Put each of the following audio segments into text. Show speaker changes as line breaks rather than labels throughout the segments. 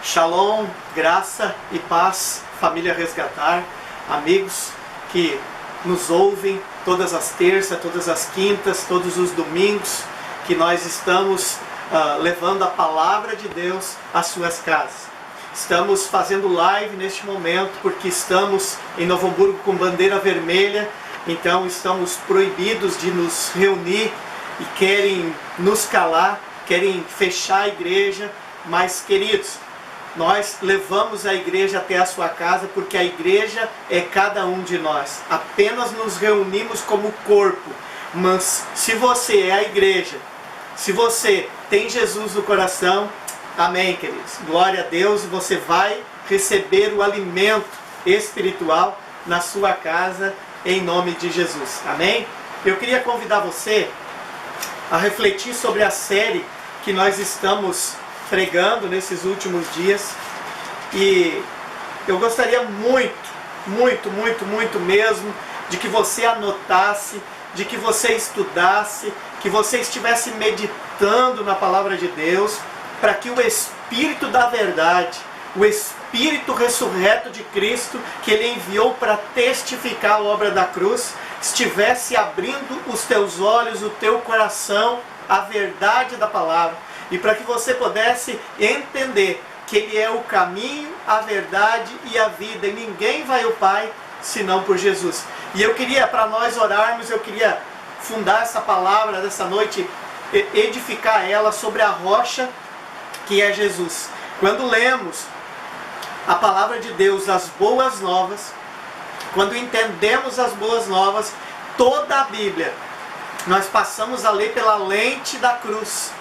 Shalom, graça e paz, família Resgatar, amigos que nos ouvem todas as terças, todas as quintas, todos os domingos, que nós estamos levando a palavra de Deus às suas casas. Estamos fazendo live neste momento porque estamos em Novo Hamburgo com bandeira vermelha, então estamos proibidos de nos reunir e querem nos calar, querem fechar a igreja, mas queridos, nós levamos a igreja até a sua casa porque a igreja é cada um de nós. Apenas nos reunimos como corpo. Mas se você é a igreja, se você tem Jesus no coração, amém, queridos. Glória a Deus, você vai receber o alimento espiritual na sua casa em nome de Jesus. Amém? Eu queria convidar você a refletir sobre a série que nós estamos pregando nesses últimos dias, e eu gostaria muito mesmo de que você anotasse, de que você estudasse, que você estivesse meditando na palavra de Deus, para que o Espírito da verdade, o Espírito ressurreto de Cristo, que Ele enviou para testificar a obra da cruz, estivesse abrindo os teus olhos, o teu coração, a verdade da palavra, e para que você pudesse entender que Ele é o caminho, a verdade e a vida, e ninguém vai ao Pai senão por Jesus. E eu queria, para nós orarmos, eu queria fundar essa palavra dessa noite, edificar ela sobre a rocha que é Jesus. Quando lemos a palavra de Deus, as boas novas, quando entendemos as boas novas, toda a Bíblia, nós passamos a ler pela lente da cruz.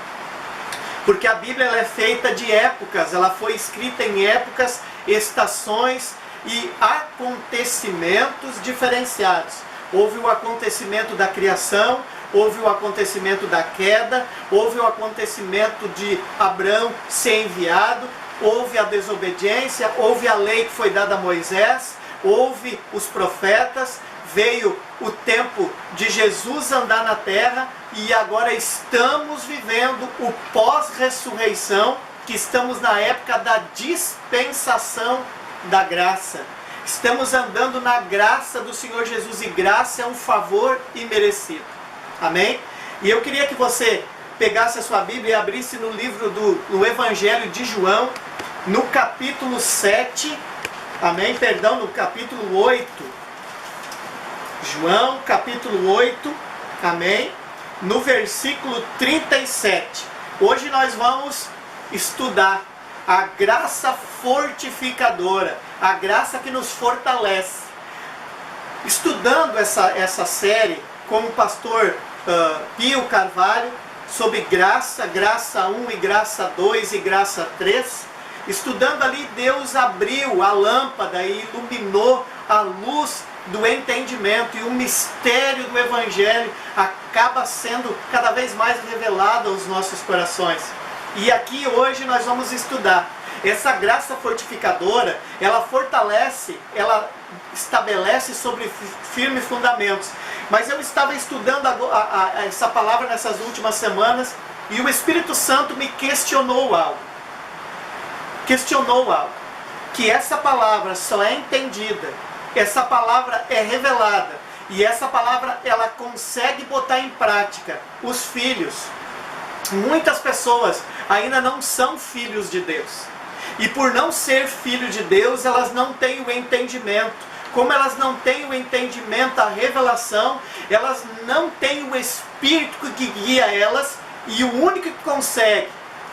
Porque a Bíblia ela é feita de épocas, ela foi escrita em épocas, estações e acontecimentos diferenciados. Houve o acontecimento da criação, houve o acontecimento da queda, houve o acontecimento de Abraão ser enviado, houve a desobediência, houve a lei que foi dada a Moisés, houve os profetas, veio o tempo de Jesus andar na terra, e agora estamos vivendo o pós-ressurreição, que estamos na época da dispensação da graça. Estamos andando na graça do Senhor Jesus, e graça é um favor imerecido. Amém? E eu queria que você pegasse a sua Bíblia e abrisse no livro do Evangelho de João, no capítulo 7, amém? Perdão, no capítulo 8. João, capítulo 8, amém? No versículo 37. Hoje nós vamos estudar a graça fortificadora, a graça que nos fortalece. Estudando essa série com o pastor Pio Carvalho, sobre graça, graça 1 e graça 2 e graça 3, estudando ali, Deus abriu a lâmpada e iluminou a luz do entendimento, e o mistério do Evangelho acaba sendo cada vez mais revelado aos nossos corações. E aqui hoje nós vamos estudar essa graça fortificadora. Ela fortalece, ela estabelece sobre firmes fundamentos. Mas eu estava estudando essa palavra nessas últimas semanas, e o Espírito Santo me questionou algo, que essa palavra só é entendida, essa palavra é revelada, e essa palavra ela consegue botar em prática os filhos. Muitas pessoas ainda não são filhos de Deus, e por não ser filho de Deus, elas não têm o entendimento. Como elas não têm o entendimento, a revelação, elas não têm o Espírito que guia elas, e o único que consegue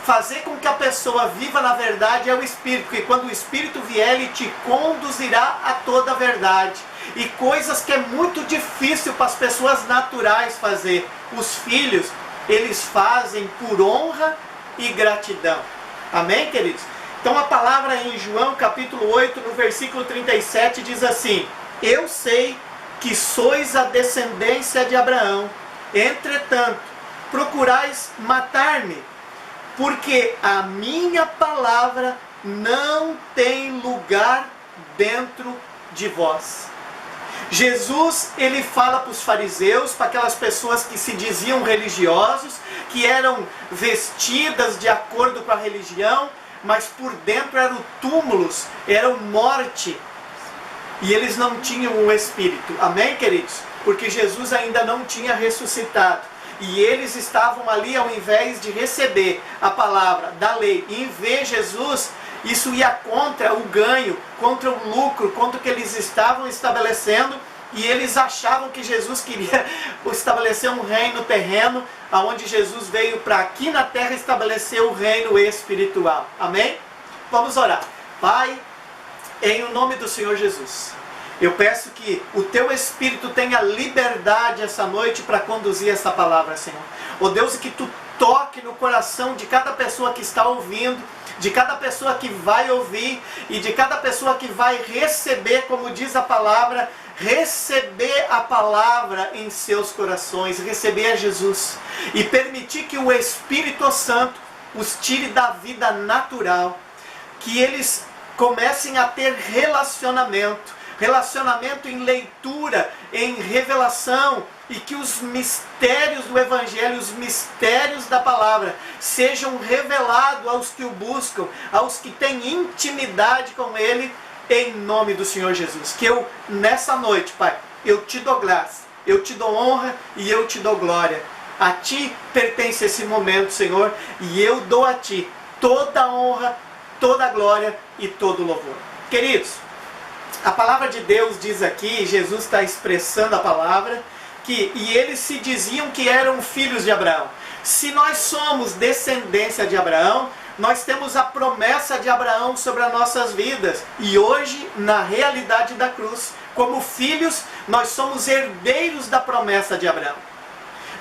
fazer com que a pessoa viva na verdade é o Espírito, porque quando o Espírito vier, ele te conduzirá a toda a verdade. E coisas que é muito difícil para as pessoas naturais fazer, os filhos, eles fazem por honra e gratidão. Amém, queridos? Então a palavra em João capítulo 8, no versículo 37, diz assim: eu sei que sois a descendência de Abraão, entretanto procurais matar-me, porque a minha palavra não tem lugar dentro de vós. Jesus, ele fala para os fariseus, para aquelas pessoas que se diziam religiosos, que eram vestidas de acordo com a religião, mas por dentro eram túmulos, eram morte. E eles não tinham o Espírito. Amém, queridos? Porque Jesus ainda não tinha ressuscitado. E eles estavam ali, ao invés de receber a palavra da lei e ver Jesus, isso ia contra o ganho, contra o lucro, contra o que eles estavam estabelecendo. E eles achavam que Jesus queria estabelecer um reino terreno, onde Jesus veio para aqui na terra estabelecer o reino espiritual. Amém? Vamos orar. Pai, em nome do Senhor Jesus, eu peço que o Teu Espírito tenha liberdade essa noite para conduzir essa palavra, Senhor. Ó Deus, e que Tu toque no coração de cada pessoa que está ouvindo, de cada pessoa que vai ouvir e de cada pessoa que vai receber, como diz a palavra, receber a palavra em seus corações, receber a Jesus e permitir que o Espírito Santo os tire da vida natural, que eles comecem a ter relacionamento em leitura, em revelação, e que os mistérios do Evangelho, os mistérios da palavra, sejam revelados aos que o buscam, aos que têm intimidade com Ele, em nome do Senhor Jesus. Que eu, nessa noite, Pai, eu te dou graça, eu te dou honra e eu te dou glória. A Ti pertence esse momento, Senhor, e eu dou a Ti toda a honra, toda a glória e todo o louvor. Queridos, a palavra de Deus diz aqui, Jesus está expressando a palavra, e eles se diziam que eram filhos de Abraão. Se nós somos descendência de Abraão, nós temos a promessa de Abraão sobre as nossas vidas. E hoje, na realidade da cruz, como filhos, nós somos herdeiros da promessa de Abraão.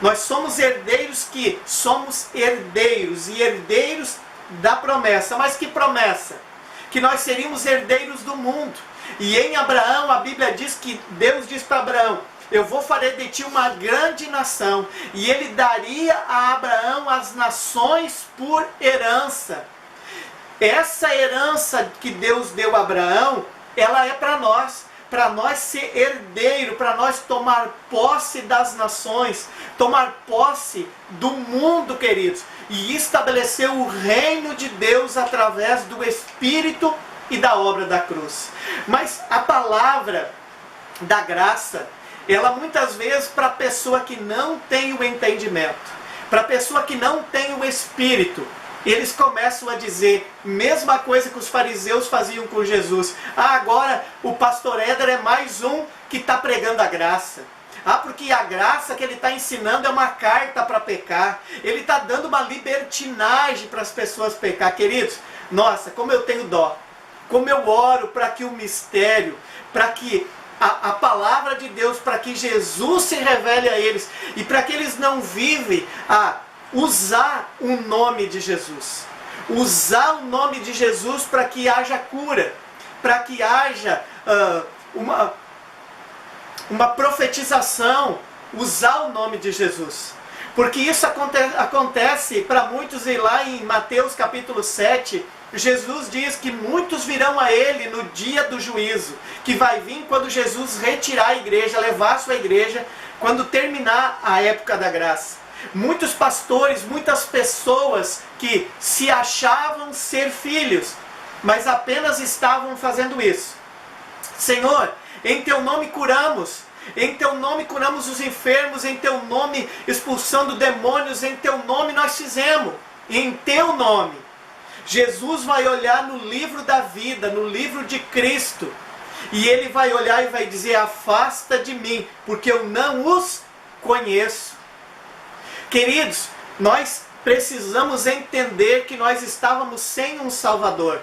Nós somos herdeiros que somos herdeiros e herdeiros da promessa. Mas que promessa? Que nós seríamos herdeiros do mundo. E em Abraão, a Bíblia diz que Deus diz para Abraão: eu vou fazer de ti uma grande nação. E ele daria a Abraão as nações por herança. Essa herança que Deus deu a Abraão, ela é para nós ser herdeiro, para nós tomar posse das nações, tomar posse do mundo, queridos, e estabelecer o reino de Deus através do Espírito e da obra da cruz. Mas a palavra da graça, ela muitas vezes, para a pessoa que não tem o entendimento, para a pessoa que não tem o Espírito, eles começam a dizer, mesma coisa que os fariseus faziam com Jesus: ah, agora o pastor Éder é mais um que está pregando a graça. Ah, porque a graça que ele está ensinando é uma carta para pecar. Ele está dando uma libertinagem para as pessoas pecar. Queridos, nossa, como eu tenho dó. Como eu oro para que o mistério, para que a palavra de Deus, para que Jesus se revele a eles, e para que eles não vivem a usar o nome de Jesus. Usar o nome de Jesus para que haja cura, para que haja uma profetização, usar o nome de Jesus. Porque isso acontece para muitos, e lá em Mateus capítulo 7, Jesus diz que muitos virão a Ele no dia do juízo, que vai vir quando Jesus retirar a igreja, levar a sua igreja, quando terminar a época da graça. Muitos pastores, muitas pessoas que se achavam ser filhos, mas apenas estavam fazendo isso. Senhor, em Teu nome curamos, em Teu nome curamos os enfermos, em Teu nome expulsando demônios, em Teu nome nós fizemos, em Teu nome. Jesus vai olhar no livro da vida, no livro de Cristo, e Ele vai olhar e vai dizer: afasta de mim, porque eu não os conheço. Queridos, nós precisamos entender que nós estávamos sem um Salvador.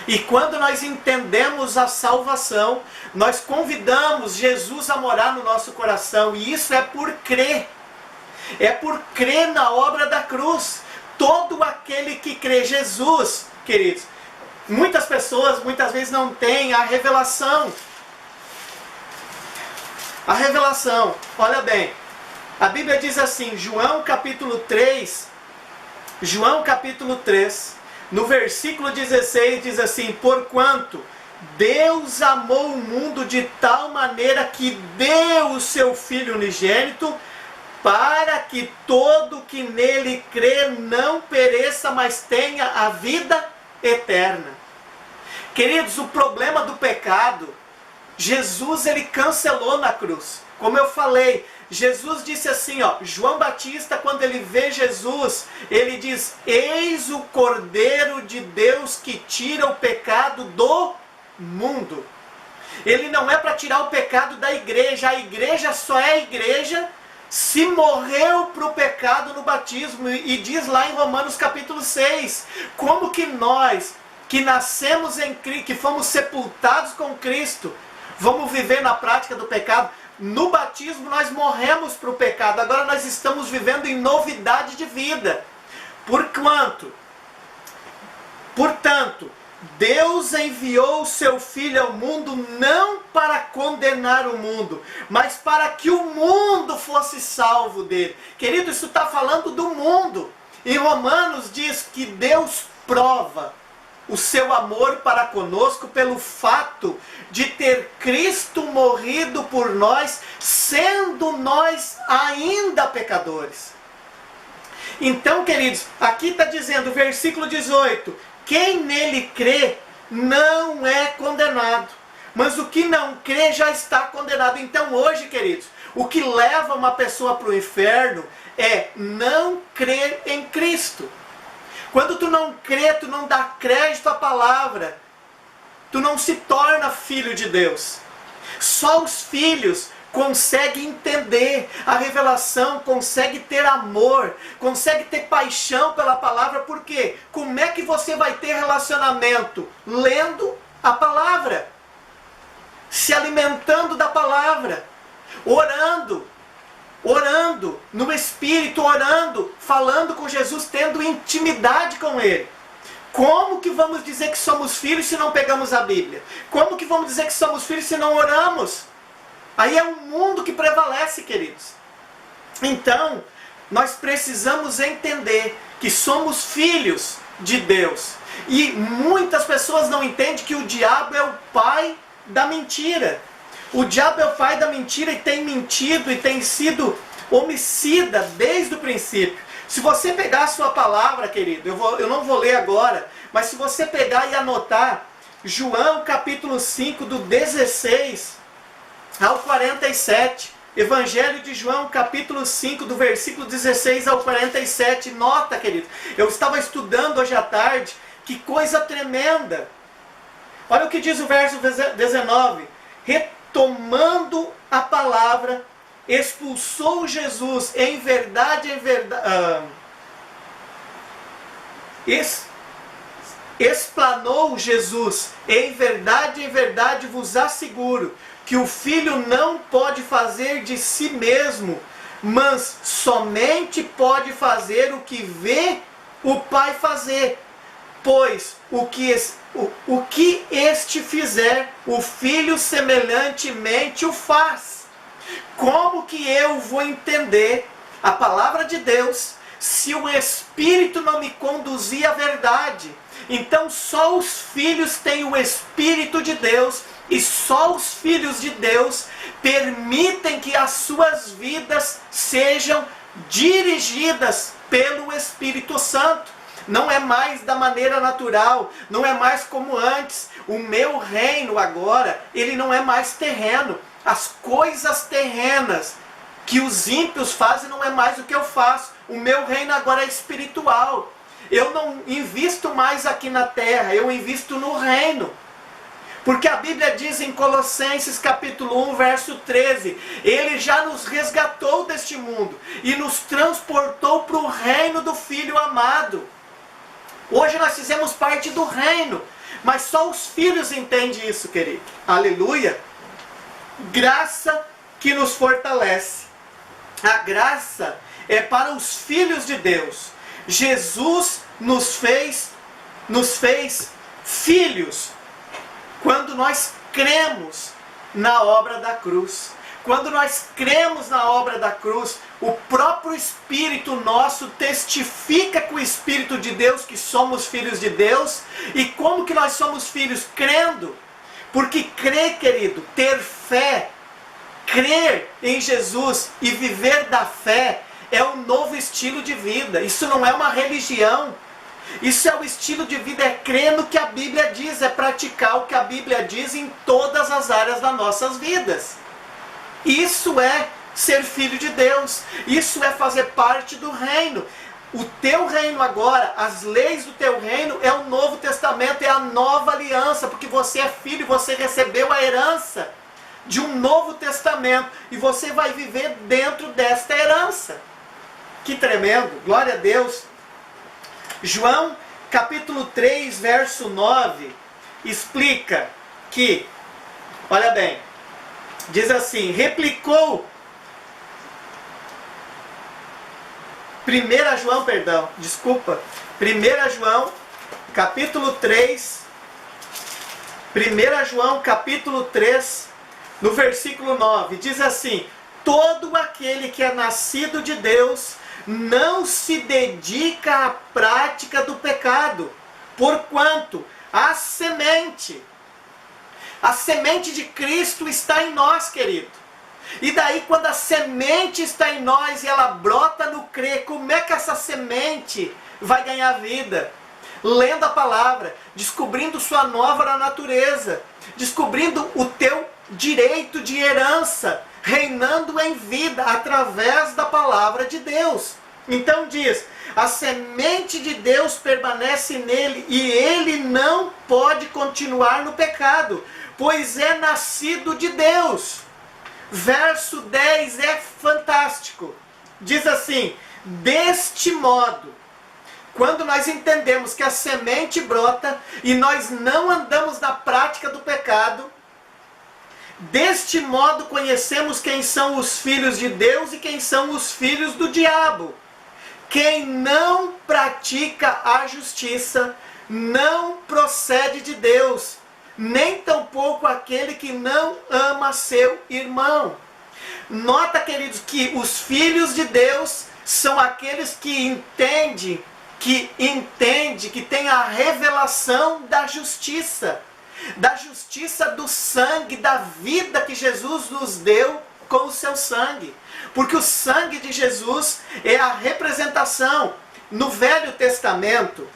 E quando nós entendemos a salvação, nós convidamos Jesus a morar no nosso coração. E isso é por crer. É por crer na obra da cruz. Todo aquele que crê, Jesus, queridos, muitas pessoas muitas vezes não têm a revelação. A revelação, olha bem, a Bíblia diz assim, João capítulo 3, no versículo 16 diz assim: porquanto Deus amou o mundo de tal maneira que deu o seu Filho unigênito, para que todo que nele crê não pereça, mas tenha a vida eterna. Queridos, o problema do pecado, Jesus ele cancelou na cruz. Como eu falei, Jesus disse assim, João Batista, quando ele vê Jesus, ele diz: eis o Cordeiro de Deus que tira o pecado do mundo. Ele não é para tirar o pecado da igreja. A igreja só é igreja se morreu para o pecado no batismo. E diz lá em Romanos capítulo 6, como que nós, que nascemos em Cristo, que fomos sepultados com Cristo, vamos viver na prática do pecado? No batismo nós morremos para o pecado, agora nós estamos vivendo em novidade de vida. Portanto, Deus enviou o seu Filho ao mundo não para condenar o mundo, mas para que o mundo fosse salvo dele. Querido, isso está falando do mundo. Em Romanos diz que Deus prova o seu amor para conosco pelo fato de ter Cristo morrido por nós, sendo nós ainda pecadores. Então, queridos, aqui está dizendo, versículo 18, quem nele crê não é condenado, mas o que não crê já está condenado. Então hoje, queridos, o que leva uma pessoa para o inferno é não crer em Cristo. Quando tu não crê, tu não dá crédito à palavra, tu não se torna filho de Deus. Só os filhos conseguem entender a revelação, conseguem ter amor, conseguem ter paixão pela palavra. Por quê? Como é que você vai ter relacionamento? Lendo a palavra, se alimentando da palavra, orando no Espírito, orando, falando com Jesus, tendo intimidade com Ele. Como que vamos dizer que somos filhos se não pegamos a Bíblia? Como que vamos dizer que somos filhos se não oramos? Aí é o mundo que prevalece, queridos. Então, nós precisamos entender que somos filhos de Deus. E muitas pessoas não entendem que o diabo é o pai da mentira. O diabo é o pai da mentira e tem mentido e tem sido homicida desde o princípio. Se você pegar a sua palavra, querido, eu não vou ler agora, mas se você pegar e anotar, João capítulo 5, do 16 ao 47, Evangelho de João capítulo 5, do versículo 16 ao 47, nota, querido, eu estava estudando hoje à tarde, que coisa tremenda. Olha o que diz o verso 19, retomando a palavra, expulsou Jesus, em verdade, explanou Jesus, em verdade vos asseguro, que o Filho não pode fazer de si mesmo, mas somente pode fazer o que vê o Pai fazer, pois o que este fizer, o Filho semelhantemente o faz. Como que eu vou entender a palavra de Deus se o Espírito não me conduzir à verdade? Então só os filhos têm o Espírito de Deus e só os filhos de Deus permitem que as suas vidas sejam dirigidas pelo Espírito Santo. Não é mais da maneira natural, não é mais como antes. O meu reino agora, ele não é mais terreno. As coisas terrenas que os ímpios fazem não é mais o que eu faço. O meu reino agora é espiritual. Eu não invisto mais aqui na terra, eu invisto no reino. Porque a Bíblia diz em Colossenses capítulo 1, verso 13, Ele já nos resgatou deste mundo e nos transportou para o reino do Filho amado. Hoje nós fizemos parte do reino, mas só os filhos entendem isso, querido. Aleluia! Graça que nos fortalece. A graça é para os filhos de Deus. Jesus nos fez filhos quando nós cremos na obra da cruz. Quando nós cremos na obra da cruz, o próprio Espírito nosso testifica com o Espírito de Deus que somos filhos de Deus. E como que nós somos filhos? Crendo. Porque crer, querido, ter fé, crer em Jesus e viver da fé é um novo estilo de vida. Isso não é uma religião. Isso é o estilo de vida, é crer no que a Bíblia diz, é praticar o que a Bíblia diz em todas as áreas das nossas vidas. Isso é ser filho de Deus. Isso é fazer parte do reino. O teu reino agora, as leis do teu reino é o Novo Testamento, é a nova aliança, porque você é filho, você recebeu a herança de um Novo Testamento e você vai viver dentro desta herança. Que tremendo, glória a Deus. João capítulo 3, verso 9, explica que, olha bem, diz assim, replicou, 1 João capítulo 3, 1 João capítulo 3, no versículo 9, diz assim, todo aquele que é nascido de Deus não se dedica à prática do pecado, porquanto a semente de Cristo está em nós, querido. E daí quando a semente está em nós e ela brota no crer, como é que essa semente vai ganhar vida? Lendo a palavra, descobrindo sua nova natureza, descobrindo o teu direito de herança, reinando em vida através da palavra de Deus. Então diz, a semente de Deus permanece nele e ele não pode continuar no pecado, pois é nascido de Deus. Verso 10 é fantástico. Diz assim, deste modo, quando nós entendemos que a semente brota e nós não andamos na prática do pecado, deste modo conhecemos quem são os filhos de Deus e quem são os filhos do diabo. Quem não pratica a justiça não procede de Deus, nem tampouco aquele que não ama seu irmão. Nota, queridos, que os filhos de Deus são aqueles que entendem, que tem a revelação da justiça do sangue, da vida que Jesus nos deu com o seu sangue. Porque o sangue de Jesus é a representação. No Velho Testamento,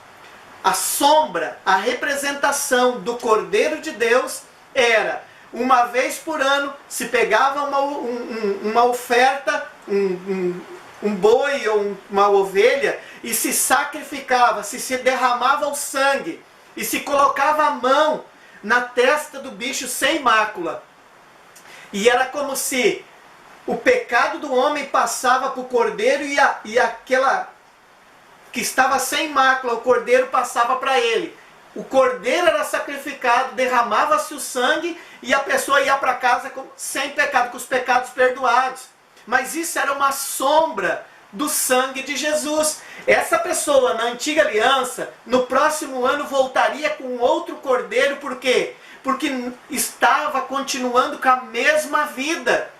a sombra, a representação do Cordeiro de Deus era, uma vez por ano, se pegava uma oferta, um boi ou uma ovelha, e se sacrificava, se derramava o sangue, e se colocava a mão na testa do bicho sem mácula. E era como se o pecado do homem passava para o cordeiro e aquela que estava sem mácula, o cordeiro passava para ele. O cordeiro era sacrificado, derramava-se o sangue e a pessoa ia para casa sem pecado, com os pecados perdoados. Mas isso era uma sombra do sangue de Jesus. Essa pessoa, na antiga aliança, no próximo ano voltaria com outro cordeiro, por quê? Porque estava continuando com a mesma vida,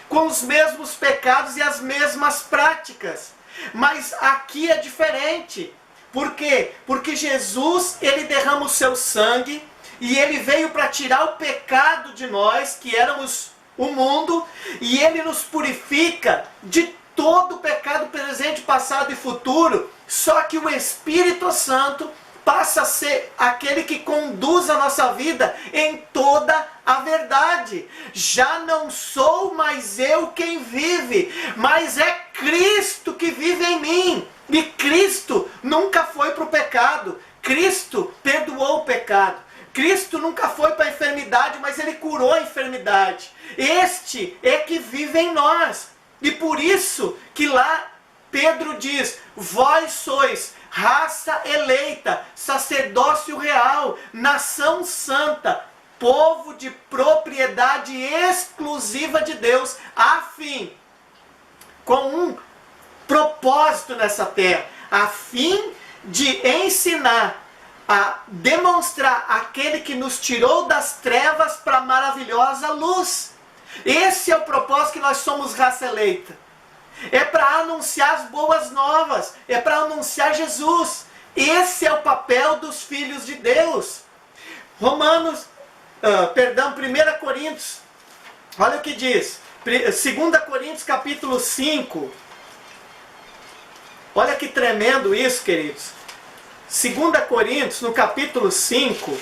com os mesmos pecados e as mesmas práticas. Mas aqui é diferente. Por quê? Porque Jesus, ele derrama o seu sangue e ele veio para tirar o pecado de nós, que éramos o mundo, e ele nos purifica de todo o pecado presente, passado e futuro. Só que o Espírito Santo passa a ser aquele que conduz a nossa vida em toda a verdade. Já não sou mais eu quem vive, mas é Cristo que vive em mim. E Cristo nunca foi para o pecado. Cristo perdoou o pecado. Cristo nunca foi para a enfermidade, mas ele curou a enfermidade. Este é que vive em nós. E por isso que lá Pedro diz, vós sois raça eleita, sacerdócio real, nação santa, povo de propriedade exclusiva de Deus, a fim, com um propósito nessa terra, a fim de ensinar, a demonstrar aquele que nos tirou das trevas para a maravilhosa luz. Esse é o propósito que nós somos raça eleita. É para anunciar as boas novas, é para anunciar Jesus. Esse é o papel dos filhos de Deus. 1 Coríntios, olha o que diz. 2 Coríntios capítulo 5. Olha que tremendo isso, queridos. 2 Coríntios, no capítulo 5,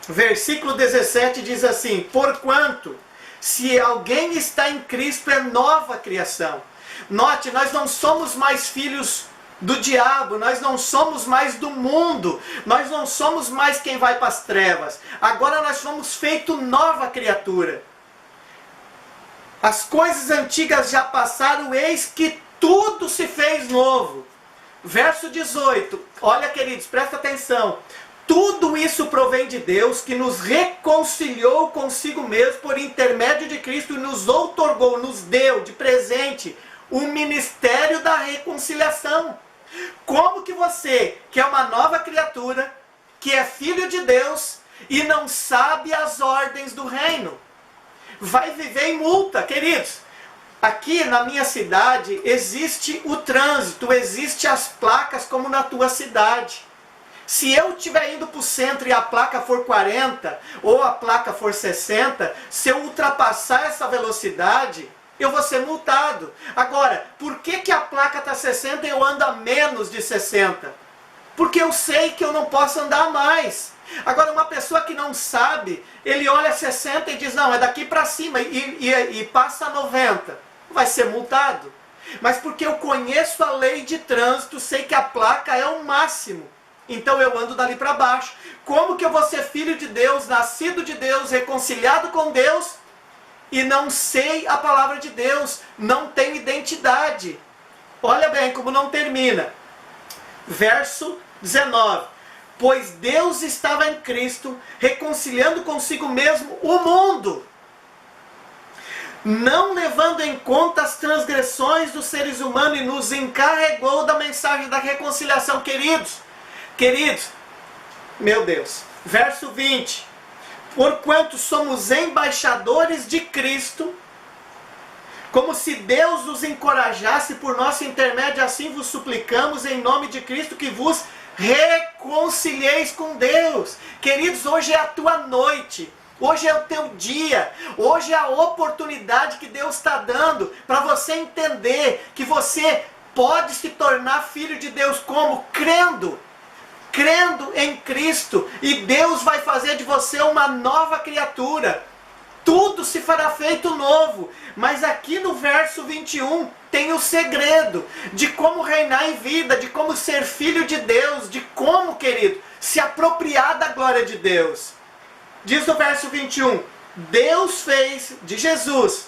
versículo 17, diz assim: porquanto, se alguém está em Cristo, é nova criação. Note, nós não somos mais filhos do diabo, nós não somos mais do mundo, nós não somos mais quem vai para as trevas. Agora nós fomos feito nova criatura. As coisas antigas já passaram, eis que tudo se fez novo. Verso 18, olha, queridos, presta atenção. Tudo isso provém de Deus, que nos reconciliou consigo mesmo por intermédio de Cristo e nos outorgou, nos deu de presente o ministério da reconciliação. Como que você, que é uma nova criatura, que é filho de Deus e não sabe as ordens do reino, vai viver em multa, queridos? Aqui na minha cidade existe o trânsito, existe as placas como na tua cidade. Se eu estiver indo para o centro e a placa for 40 ou a placa for 60, se eu ultrapassar essa velocidade, eu vou ser multado. Agora, por que a placa está 60 e eu ando a menos de 60? Porque eu sei que eu não posso andar mais. Agora, uma pessoa que não sabe, ele olha 60 e diz, não, é daqui para cima, e passa 90. Vai ser multado. Mas porque eu conheço a lei de trânsito, sei que a placa é o máximo. Então eu ando dali para baixo. Como que eu vou ser filho de Deus, nascido de Deus, reconciliado com Deus, e não sei a palavra de Deus, não tenho identidade? Olha bem como não termina. Verso 19. Pois Deus estava em Cristo, reconciliando consigo mesmo o mundo, não levando em conta as transgressões dos seres humanos, e nos encarregou da mensagem da reconciliação. Queridos, meu Deus, verso 20, porquanto somos embaixadores de Cristo, como se Deus nos encorajasse por nosso intermédio, assim vos suplicamos em nome de Cristo que vos reconcilieis com Deus. Queridos, hoje é a tua noite. Hoje é o teu dia, hoje é a oportunidade que Deus está dando para você entender que você pode se tornar filho de Deus como? Crendo em Cristo, e Deus vai fazer de você uma nova criatura. Tudo se fará feito novo, mas aqui no verso 21 tem o segredo de como reinar em vida, de como ser filho de Deus, de como, querido, se apropriar da glória de Deus. Diz no verso 21, Deus fez de Jesus,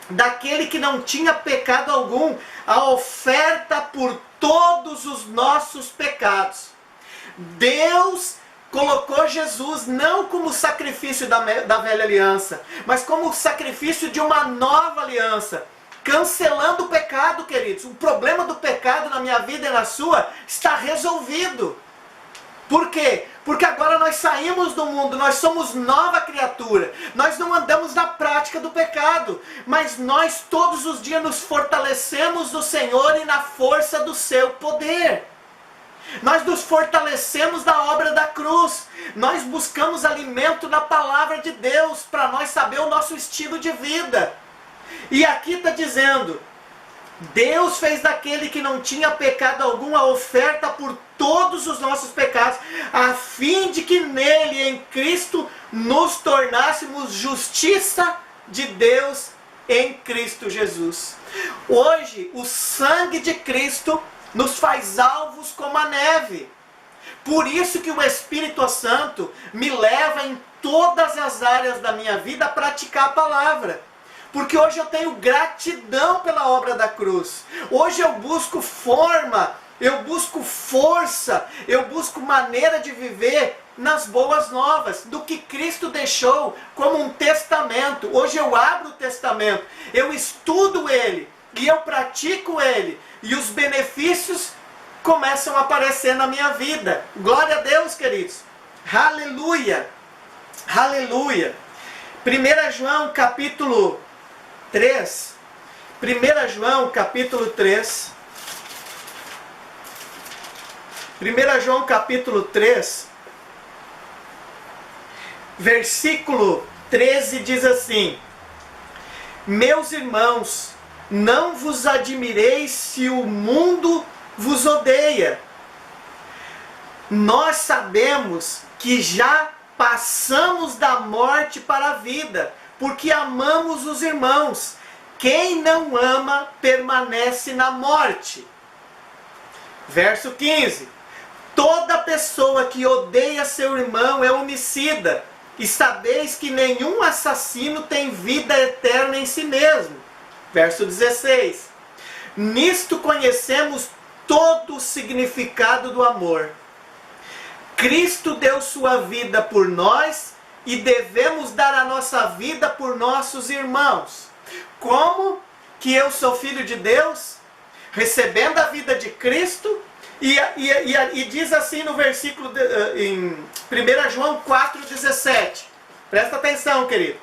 daquele que não tinha pecado algum, a oferta por todos os nossos pecados. Deus colocou Jesus não como sacrifício da velha aliança, mas como sacrifício de uma nova aliança, cancelando o pecado, queridos. O problema do pecado na minha vida e na sua está resolvido. Por quê? Porque agora nós saímos do mundo, nós somos nova criatura. Nós não andamos na prática do pecado, mas nós todos os dias nos fortalecemos do Senhor e na força do seu poder. Nós nos fortalecemos da obra da cruz. Nós buscamos alimento na palavra de Deus para nós saber o nosso estilo de vida. E aqui está dizendo, Deus fez daquele que não tinha pecado algum a oferta por todos os nossos pecados, a fim de que nele, em Cristo, nos tornássemos justiça de Deus em Cristo Jesus. Hoje, o sangue de Cristo nos faz alvos como a neve. Por isso que o Espírito Santo me leva em todas as áreas da minha vida a praticar a palavra. Porque hoje eu tenho gratidão pela obra da cruz. Hoje eu busco forma, eu busco força, eu busco maneira de viver nas boas novas, do que Cristo deixou como um testamento. Hoje eu abro o testamento, eu estudo ele e eu pratico ele. E os benefícios começam a aparecer na minha vida. Glória a Deus, queridos. Aleluia. Aleluia. 1 João capítulo 3. 1 João capítulo 3. 1 João capítulo 3. Versículo 13 diz assim: Meus irmãos, não vos admireis se o mundo vos odeia. Nós sabemos que já passamos da morte para a vida, porque amamos os irmãos. Quem não ama permanece na morte. Verso 15. Toda pessoa que odeia seu irmão é homicida, e sabeis que nenhum assassino tem vida eterna em si mesmo. Verso 16. Nisto conhecemos todo o significado do amor. Cristo deu sua vida por nós e devemos dar a nossa vida por nossos irmãos. Como que eu sou filho de Deus? Recebendo a vida de Cristo. E diz assim no versículo em 1 João 4,17. Presta atenção, querido.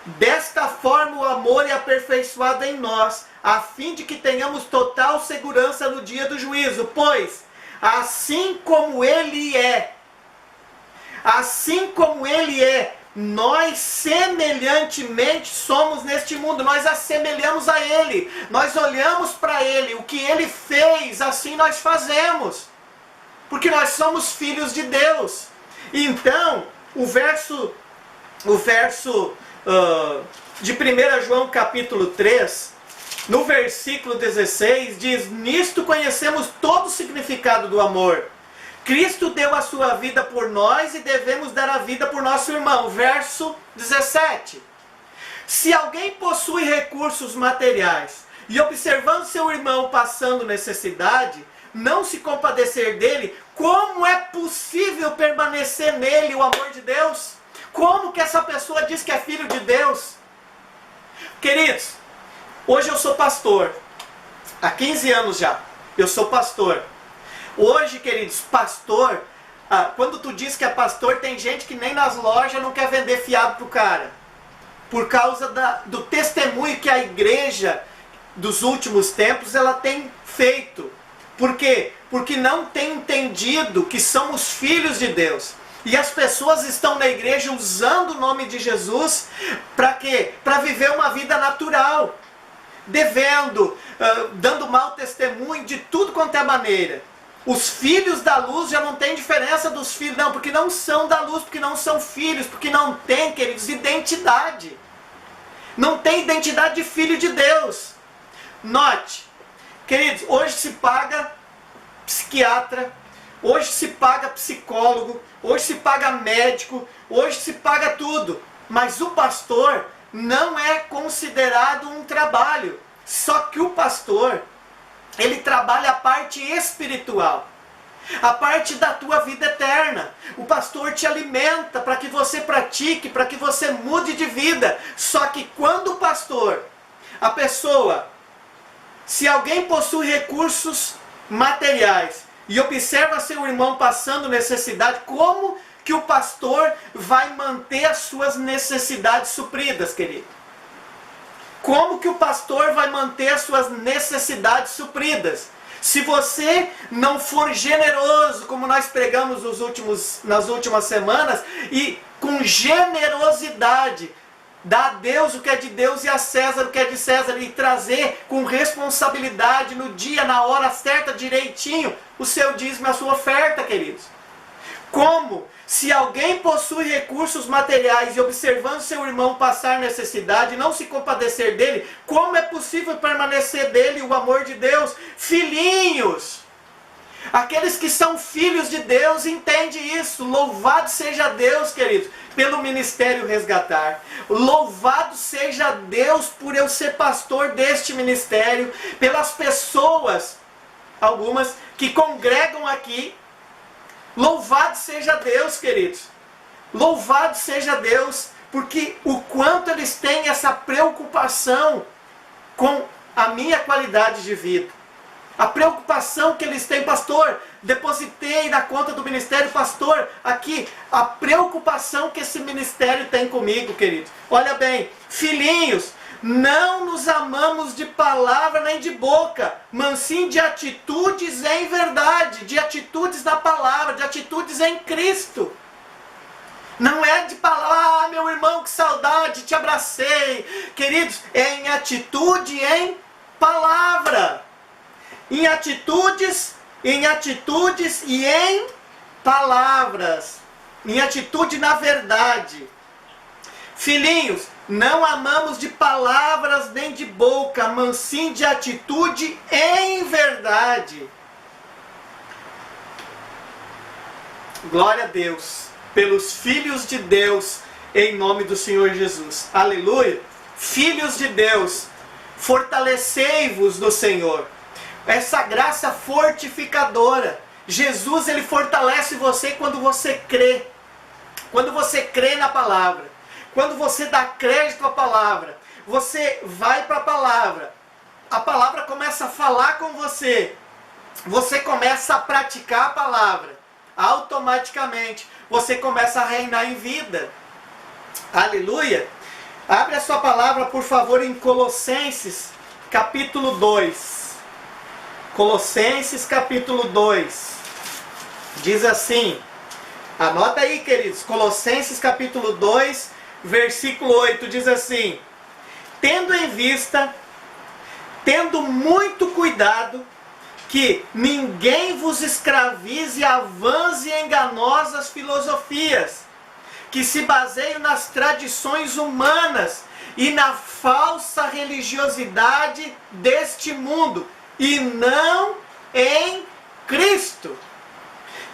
Desta forma o amor é aperfeiçoado em nós, a fim de que tenhamos total segurança no dia do juízo. Pois, assim como Ele é, nós semelhantemente somos neste mundo. Nós assemelhamos a Ele, nós olhamos para Ele, o que Ele fez, assim nós fazemos, porque nós somos filhos de Deus. Então, o verso de 1 João capítulo 3, no versículo 16, diz: nisto conhecemos todo o significado do amor. Cristo deu a sua vida por nós e devemos dar a vida por nosso irmão. Verso 17. Se alguém possui recursos materiais e observando seu irmão passando necessidade, não se compadecer dele, como é possível permanecer nele o amor de Deus? Como que essa pessoa diz que é filho de Deus? Queridos, hoje eu sou pastor. Há 15 anos já, eu sou pastor. Hoje, queridos, pastor, quando tu diz que é pastor, tem gente que nem nas lojas não quer vender fiado pro cara. Por causa do testemunho que a igreja dos últimos tempos ela tem feito. Por quê? Porque não tem entendido que somos filhos de Deus. E as pessoas estão na igreja usando o nome de Jesus para quê? Para viver uma vida natural. Devendo, dando mau testemunho de tudo quanto é maneira. Os filhos da luz já não tem diferença dos filhos, não, porque não são da luz, porque não são filhos, porque não tem, queridos, identidade. Não tem identidade de filho de Deus. Note, queridos, hoje se paga psiquiatra, hoje se paga psicólogo, hoje se paga médico, hoje se paga tudo. Mas o pastor não é considerado um trabalho. Só que o pastor, ele trabalha a parte espiritual, a parte da tua vida eterna. O pastor te alimenta para que você pratique, para que você mude de vida. Só que quando o pastor, a pessoa, se alguém possui recursos materiais e observa seu irmão passando necessidade, como que o pastor vai manter as suas necessidades supridas, querido? Como que o pastor vai manter as suas necessidades supridas? Se você não for generoso, como nós pregamos nas últimas semanas, e com generosidade, dar a Deus o que é de Deus e a César o que é de César, e trazer com responsabilidade no dia, na hora certa, direitinho, o seu dízimo e a sua oferta, queridos. Como? Se alguém possui recursos materiais e observando seu irmão passar necessidade, não se compadecer dele, como é possível permanecer dele o amor de Deus? Filhinhos! Aqueles que são filhos de Deus entendem isso. Louvado seja Deus, queridos, pelo ministério Resgatar. Louvado seja Deus por eu ser pastor deste ministério, pelas pessoas, algumas, que congregam aqui. Louvado seja Deus, queridos. Louvado seja Deus, porque o quanto eles têm essa preocupação com a minha qualidade de vida. A preocupação que eles têm, pastor, depositei na conta do ministério, pastor, aqui, a preocupação que esse ministério tem comigo, queridos. Olha bem, filhinhos, não nos amamos de palavra nem de boca, mas sim de atitudes em verdade, de atitudes na palavra, de atitudes em Cristo. Não é de palavra, meu irmão, que saudade, te abracei. Queridos, é em atitude e em palavra. Em atitudes e em palavras. Em atitude na verdade. Filhinhos, não amamos de palavras nem de boca, mas sim de atitude em verdade. Glória a Deus, pelos filhos de Deus, em nome do Senhor Jesus. Aleluia. Filhos de Deus, fortalecei-vos no Senhor. Essa graça fortificadora. Jesus, ele fortalece você quando você crê. Quando você crê na palavra. Quando você dá crédito à palavra. Você vai para a palavra começa a falar com você. Você começa a praticar a palavra. Automaticamente você começa a reinar em vida. Aleluia. Abre a sua palavra, por favor, em Colossenses capítulo 2. Colossenses capítulo 2. Diz assim. Anota aí, queridos. Colossenses capítulo 2, versículo 8. Diz assim: tendo em vista, tendo muito cuidado, que ninguém vos escravize a vãs e enganosas filosofias, que se baseiam nas tradições humanas e na falsa religiosidade deste mundo, e não em Cristo.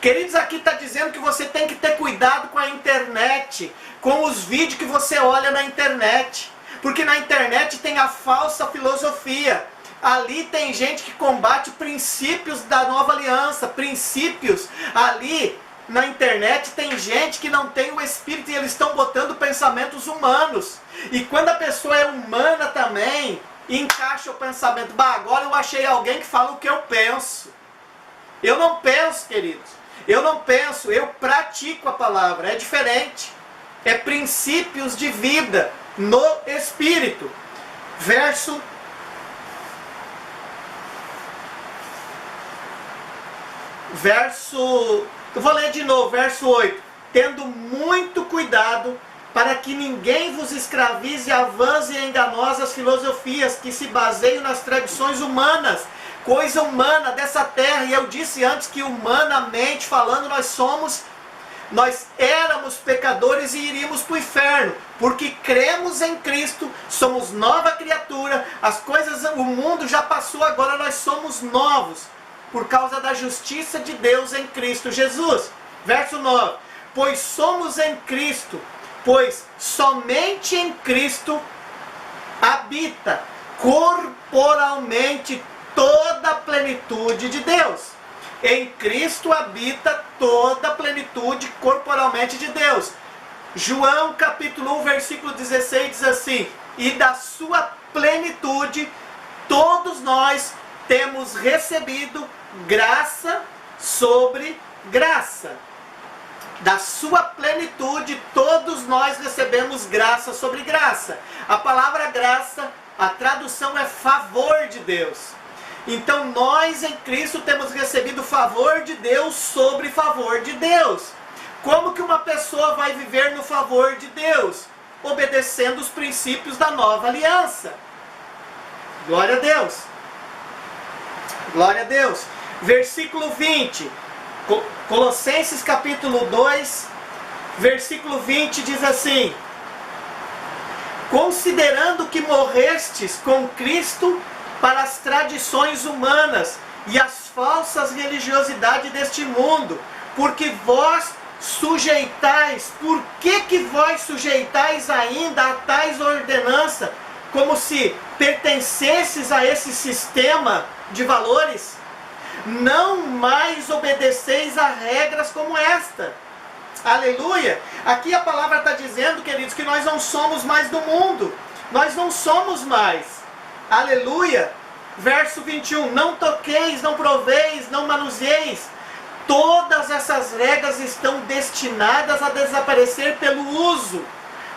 Queridos, aqui está dizendo que você tem que ter cuidado com a internet, com os vídeos que você olha na internet, porque na internet tem a falsa filosofia. Ali tem gente que combate princípios da nova aliança, princípios. Ali na internet tem gente que não tem o Espírito e eles estão botando pensamentos humanos. E quando a pessoa é humana também, encaixa o pensamento. Bah, agora eu achei alguém que fala o que eu penso. Eu não penso, queridos. Eu não penso, eu pratico a palavra. É diferente. É princípios de vida no Espírito. Eu vou ler de novo, verso 8. Tendo muito cuidado para que ninguém vos escravize a vãs e enganosas filosofias que se baseiam nas tradições humanas, coisa humana dessa terra. E eu disse antes que humanamente falando nós éramos pecadores e iríamos para o inferno, porque cremos em Cristo, somos nova criatura, as coisas, o mundo já passou, agora nós somos novos, por causa da justiça de Deus em Cristo Jesus. Verso 9. Pois somos em Cristo, pois somente em Cristo habita corporalmente toda a plenitude de Deus. Em Cristo habita toda a plenitude corporalmente de Deus. João capítulo 1, versículo 16 diz assim: e da sua plenitude todos nós temos recebido graça sobre graça. Da sua plenitude todos nós recebemos graça sobre graça. A palavra graça, a tradução é favor de Deus. Então nós em Cristo temos recebido favor de Deus sobre favor de Deus. Como que uma pessoa vai viver no favor de Deus? Obedecendo os princípios da nova aliança. Glória a Deus. Glória a Deus. Versículo 20. Colossenses capítulo 2, versículo 20 diz assim: considerando que morrestes com Cristo para as tradições humanas e as falsas religiosidades deste mundo, porque vós sujeitais, por que vós sujeitais ainda a tais ordenanças, como se pertencesses a esse sistema de valores? Não mais obedeceis a regras como esta. Aleluia! Aqui a palavra está dizendo, queridos, que nós não somos mais do mundo. Nós não somos mais. Aleluia! Verso 21. Não toqueis, não proveis, não manuseis. Todas essas regras estão destinadas a desaparecer pelo uso,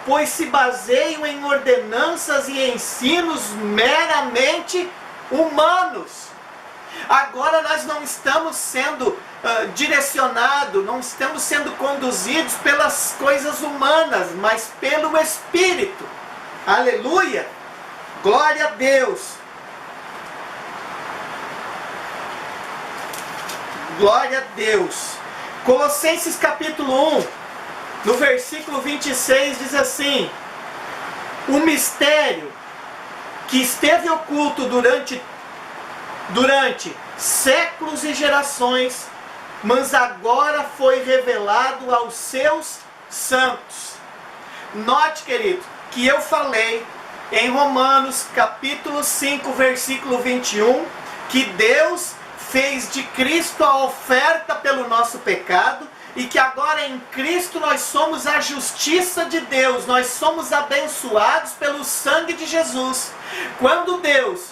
pois se baseiam em ordenanças e ensinos meramente humanos. Agora nós não estamos sendo direcionados, não estamos sendo conduzidos pelas coisas humanas, mas pelo Espírito. Aleluia! Glória a Deus! Glória a Deus! Colossenses capítulo 1, no versículo 26 diz assim: o mistério que esteve oculto durante séculos e gerações, mas agora foi revelado aos seus santos. Note, querido, que eu falei em Romanos capítulo 5, versículo 21, que Deus fez de Cristo a oferta pelo nosso pecado, e que agora em Cristo nós somos a justiça de Deus, nós somos abençoados pelo sangue de Jesus. Quando Deus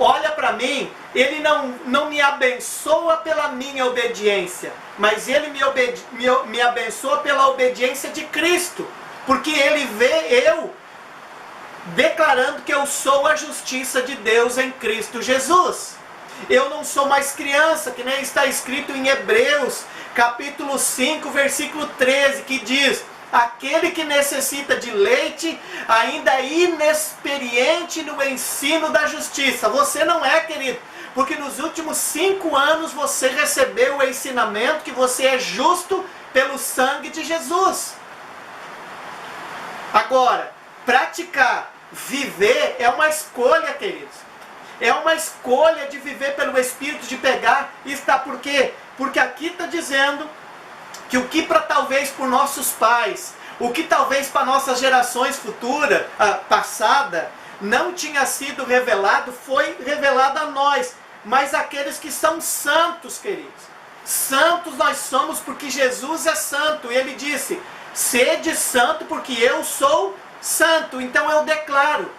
olha para mim, Ele não me abençoa pela minha obediência, mas Ele me abençoa pela obediência de Cristo, porque Ele vê eu declarando que eu sou a justiça de Deus em Cristo Jesus. Eu não sou mais criança, que nem está escrito em Hebreus, capítulo 5, versículo 13, que diz: aquele que necessita de leite ainda é inexperiente no ensino da justiça. Você não é, querido, porque nos últimos 5 anos você recebeu o ensinamento que você é justo pelo sangue de Jesus. Agora, praticar, viver é uma escolha, queridos. É uma escolha de viver pelo Espírito, de pegar. Está por quê? Porque aqui está dizendo que o que talvez por nossos pais, o que talvez para nossas gerações futuras, passada, não tinha sido revelado, foi revelado a nós. Mas aqueles que são santos, queridos. Santos nós somos porque Jesus é santo. E Ele disse: sede santo porque eu sou santo. Então eu declaro,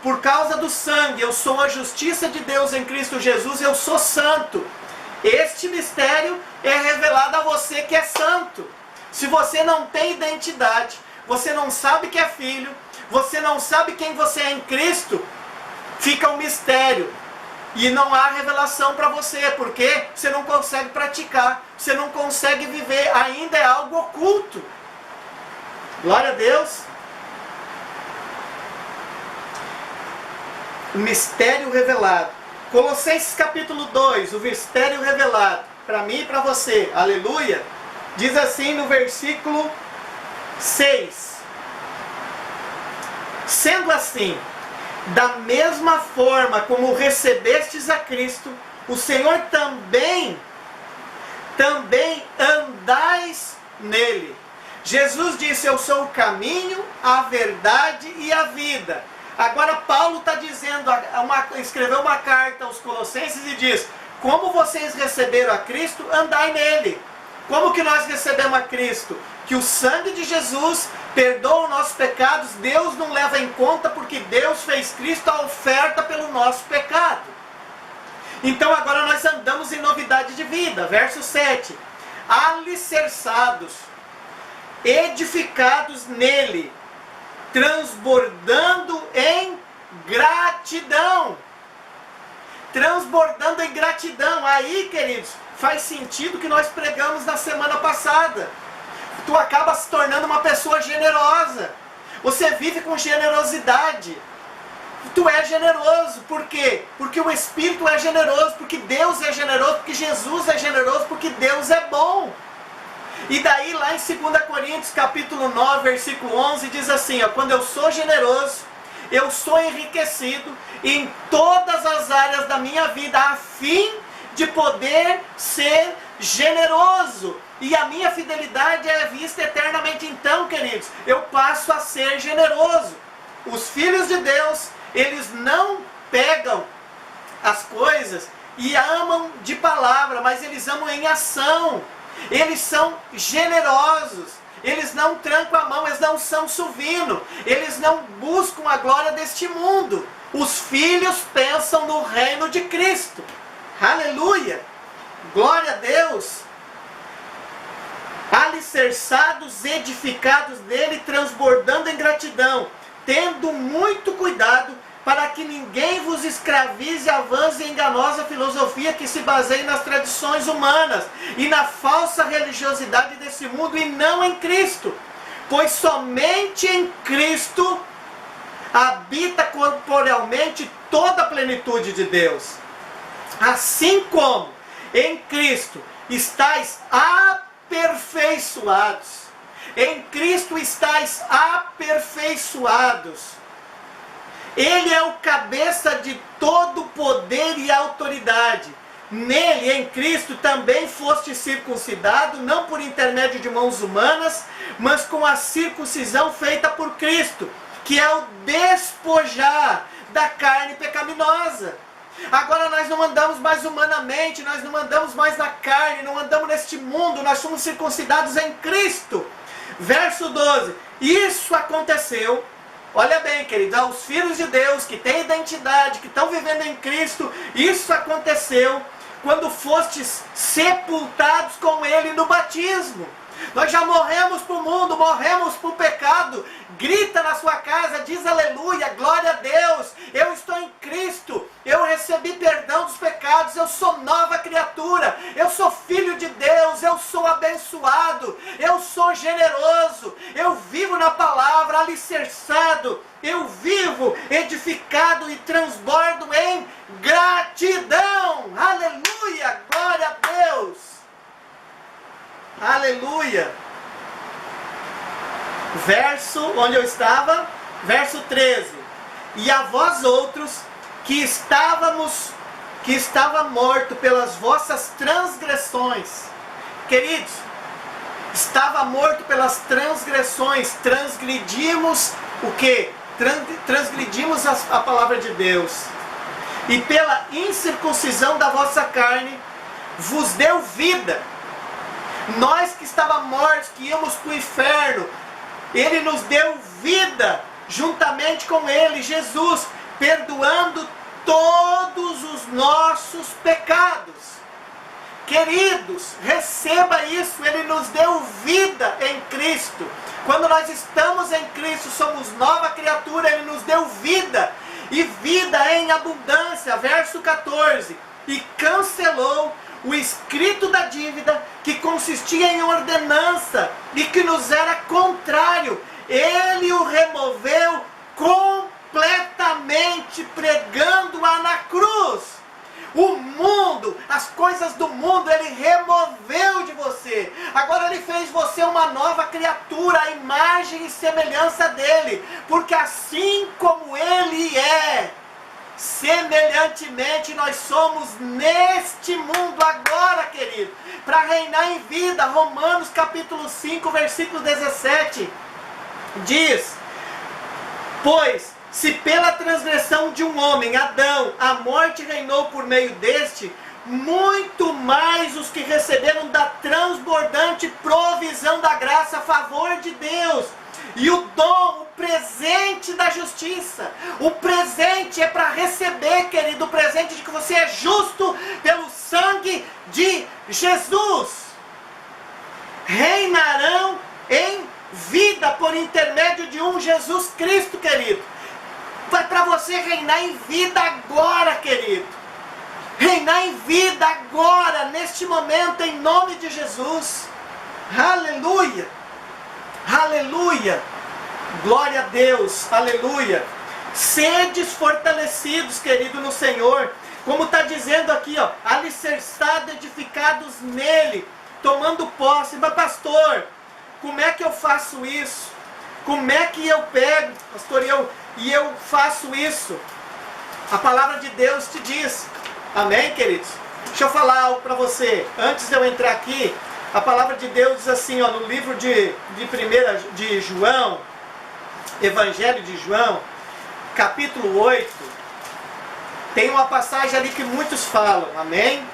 por causa do sangue, eu sou a justiça de Deus em Cristo Jesus, eu sou santo. Este mistério é revelado a você que é santo. Se você não tem identidade, você não sabe que é filho, você não sabe quem você é em Cristo, fica um mistério. E não há revelação para você, porque você não consegue praticar, você não consegue viver, ainda é algo oculto. Glória a Deus. O mistério revelado. Colossenses capítulo 2, o mistério revelado, para mim e para você, aleluia, diz assim no versículo 6. Sendo assim, da mesma forma como recebestes a Cristo, o Senhor também andais nele. Jesus disse: eu sou o caminho, a verdade e a vida. Agora Paulo está dizendo, escreveu uma carta aos Colossenses e diz: como vocês receberam a Cristo, andai nele. Como que nós recebemos a Cristo? Que o sangue de Jesus perdoa os nossos pecados. Deus não leva em conta, porque Deus fez Cristo a oferta pelo nosso pecado. Então agora nós andamos em novidade de vida. Verso 7. Alicerçados, edificados nele, transbordando em gratidão. Transbordando em gratidão. Aí, queridos, faz sentido que nós pregamos na semana passada. Tu acaba se tornando uma pessoa generosa. Você vive com generosidade. Tu é generoso. Por quê? Porque o Espírito é generoso, porque Deus é generoso, porque Jesus é generoso, porque Deus é bom. E daí lá em 2 Coríntios capítulo 9, versículo 11, diz assim, ó: quando eu sou generoso, eu sou enriquecido em todas as áreas da minha vida, a fim de poder ser generoso. E a minha fidelidade é vista eternamente. Então, queridos, eu passo a ser generoso. Os filhos de Deus, eles não pegam as coisas e amam de palavra, mas eles amam em ação. Eles são generosos. Eles não trancam a mão, eles não são suvino. Eles não buscam a glória deste mundo. Os filhos pensam no reino de Cristo. Aleluia! Glória a Deus! Alicerçados, edificados nele, transbordando em gratidão, tendo muito cuidado para que ninguém vos escravize a vãs e enganosa filosofia que se baseia nas tradições humanas e na falsa religiosidade desse mundo, e não em Cristo. Pois somente em Cristo habita corporealmente toda a plenitude de Deus. Assim como em Cristo estáis aperfeiçoados. Em Cristo estáis aperfeiçoados. Ele é o cabeça de todo poder e autoridade. Nele, em Cristo, também foste circuncidado, não por intermédio de mãos humanas, mas com a circuncisão feita por Cristo, que é o despojar da carne pecaminosa. Agora nós não andamos mais humanamente, nós não andamos mais na carne, não andamos neste mundo, nós somos circuncidados em Cristo. Verso 12. Isso aconteceu, olha bem, queridos, aos filhos de Deus que têm identidade, que estão vivendo em Cristo, isso aconteceu quando fostes sepultados com Ele no batismo. Nós já morremos para o mundo, morremos para o pecado. Grita na sua casa, diz aleluia, glória a Deus. Eu estou em Cristo, eu recebi perdão dos pecados, eu sou nova criatura, eu sou filho de Deus, eu sou abençoado, eu sou generoso, eu vivo na palavra, alicerçado, eu vivo edificado e transbordo em gratidão. Aleluia, glória a Deus. Aleluia. Verso, onde eu estava? Verso 13. E a vós outros que estava morto pelas vossas transgressões. Queridos, estava morto pelas transgressões. Transgredimos o quê? Transgredimos a palavra de Deus. E pela incircuncisão da vossa carne vos deu vida. Nós que estávamos mortos, que íamos para o inferno, Ele nos deu vida, juntamente com Ele, Jesus, perdoando todos os nossos pecados. Queridos, receba isso, Ele nos deu vida em Cristo. Quando nós estamos em Cristo, somos nova criatura, Ele nos deu vida, e vida em abundância. Verso 14, e cancelou o escrito da dívida que consistia em ordenança e que nos era contrário. Ele o removeu completamente, pregando-a na cruz. O mundo, as coisas do mundo, Ele removeu de você. Agora Ele fez você uma nova criatura, a imagem e semelhança dEle. Porque assim como Ele é, semelhantemente nós somos neste mundo agora, querido, para reinar em vida. Romanos capítulo 5, versículo 17 diz: pois se pela transgressão de um homem, Adão, a morte reinou por meio deste, muito mais os que receberam da transbordante provisão da graça a favor de Deus. E o dom, o presente da justiça. O presente é para receber, querido. O presente de que você é justo pelo sangue de Jesus. Reinarão em vida por intermédio de um Jesus Cristo, querido. Vai para você reinar em vida agora, querido. Reinar em vida agora, neste momento, em nome de Jesus. Aleluia. Aleluia, glória a Deus, aleluia. Sedes fortalecidos, querido, no Senhor, como está dizendo aqui, ó, alicerçados, edificados nele, tomando posse. Mas pastor, como é que eu faço isso? Como é que eu pego, pastor, e eu faço isso? A palavra de Deus te diz, amém, queridos? Deixa eu falar algo para você, antes de eu entrar aqui. A palavra de Deus diz assim, ó, no livro de João, Evangelho de João, capítulo 8, tem uma passagem ali que muitos falam, amém?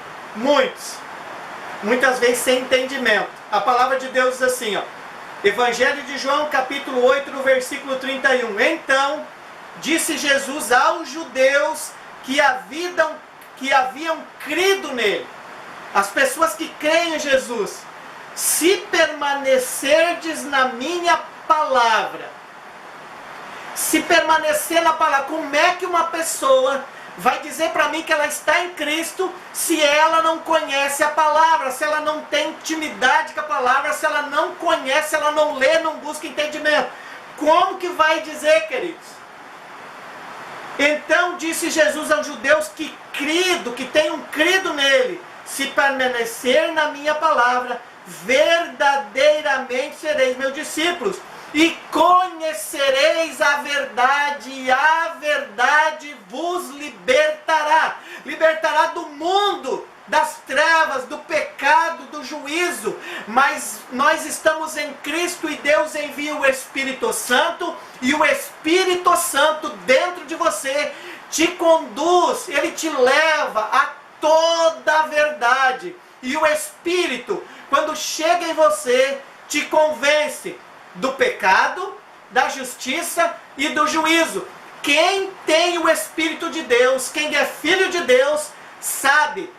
Muitas vezes sem entendimento. A palavra de Deus diz assim, ó, Evangelho de João, capítulo 8, no versículo 31. Então, disse Jesus aos judeus que haviam crido nele, as pessoas que creem em Jesus: se permanecerdes na minha palavra, se permanecer na palavra. Como é que uma pessoa vai dizer para mim que ela está em Cristo se ela não conhece a palavra, se ela não tem intimidade com a palavra, se ela não conhece, ela não lê, não busca entendimento? Como que vai dizer, queridos? Então disse Jesus aos judeus que tenham crido nele: se permanecer na minha palavra, verdadeiramente sereis meus discípulos, e conhecereis a verdade, e a verdade vos libertará. Libertará do mundo, das trevas, do pecado, do juízo. Mas nós estamos em Cristo e Deus envia o Espírito Santo, e o Espírito Santo dentro de você te conduz, ele te leva a toda a verdade. E o Espírito, quando chega em você, te convence do pecado, da justiça e do juízo. Quem tem o Espírito de Deus, quem é filho de Deus, sabe,